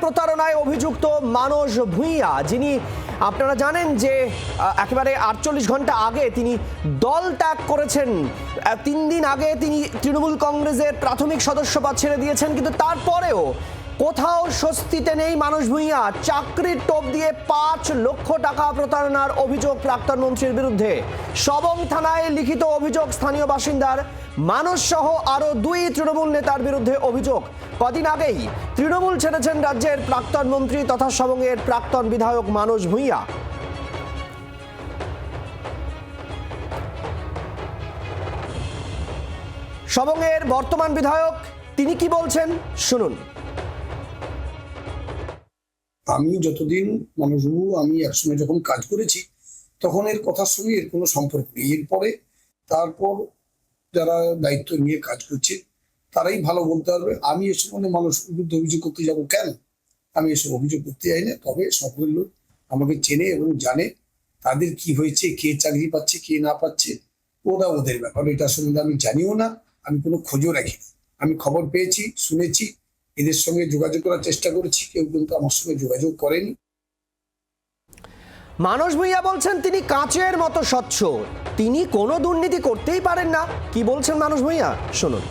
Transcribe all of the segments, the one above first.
প্রতারণায় অভিযুক্ত মানস ভূঁইয়া, যিনি আপনারা জানেন যে একেবারে 48 ঘন্টা আগে তিনি দল ত্যাগ করেছেন। 3 দিন আগে তিনি তৃণমূল কংগ্রেসের প্রাথমিক সদস্যপদ ছেড়ে দিয়েছেন, কিন্তু তারপরেও কোথাও স্বস্তিতে নেই মানস ভূঁইয়া। চাকরির টোপ দিয়ে 5 লক্ষ টাকা প্রতারণার অভিযোগ প্রাক্তন মন্ত্রীর বিরুদ্ধে। সবং থানায় লিখিত অভিযোগ স্থানীয় বাসিন্দার। মানস সহ আরো 2 তৃণমূল নেতার বিরুদ্ধে অভিযোগ। কদিন আগেই তৃণমূল ছেড়েছেন রাজ্যের প্রাক্তন মন্ত্রী তথা সবংয়ের প্রাক্তন বিধায়ক মানস ভূঁইয়া। সবংয়ের বর্তমান বিধায়ক তিনি কি বলছেন শুনুন। আমি যতদিন মানসবাবু আমি একসঙ্গে যখন কাজ করেছি তখন এর কথার সঙ্গে এর কোনো সম্পর্ক নেই। এরপরে তারপর যারা দায়িত্ব নিয়ে কাজ করছে তারাই ভালো বলতে পারবে। আমি এসব মানুষের বিরুদ্ধে অভিযোগ করতে যাবো কেন? আমি এসব অভিযোগ করতে যাই না। তবে সকল লোক আমাকে চেনে এবং জানে তাদের কি হয়েছে, কে চাকরি পাচ্ছে কে না পাচ্ছে ওরা ওদের ব্যাপার। এটা সম্বন্ধে আমি জানিও না, আমি কোনো খোঁজও রাখি না। আমি খবর পেয়েছি, শুনেছি, এদের সঙ্গে যোগাযোগ করার চেষ্টা করেছি, কেউ কিন্তু আমার সঙ্গে যোগাযোগ করেনি। মানস ভূঁইয়া বলছেন তিনি কাঁচের মতো স্বচ্ছ, তিনি কোনো দুর্নীতি করতেই পারেন না। কি বলছেন মানস ভূঁইয়া শুনুন।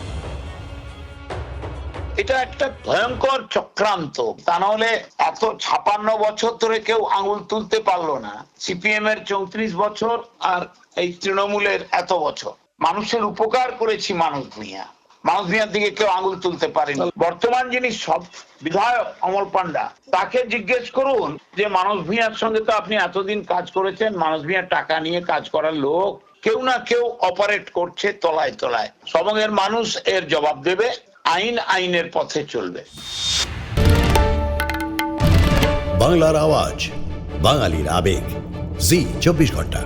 এটা একটা ভয়ঙ্কর চক্রান্ত, তা নাহলে এত 56 বছর ধরে কেউ আঙুল তুলতে পারলো না। সিপিএম এর 34 বছর আর এই তৃণমূলের এত বছর মানুষের উপকার করেছি মানস ভূঁইয়া। মানস ভূঁইয়ার দিকে কেউ আঙুল তুলতে পারেনি। বর্তমান যিনি সব বিধায়ক অমল পান্ডা, তাকে জিজ্ঞেস করুন যে মানস ভূঁইয়ার সঙ্গে তো আপনি এতদিন কাজ করেছেন, মানস ভূঁইয়ার টাকা নিয়ে কাজ করার লোক কেউ না কেউ অপারেট করছে তলায় তলায়। সবংয়ের মানুষ এর জবাব দেবে, আইন আইনের পথে চলবে। বাংলার আওয়াজ, বাঙালির আবেগ, জি 24 ঘন্টা।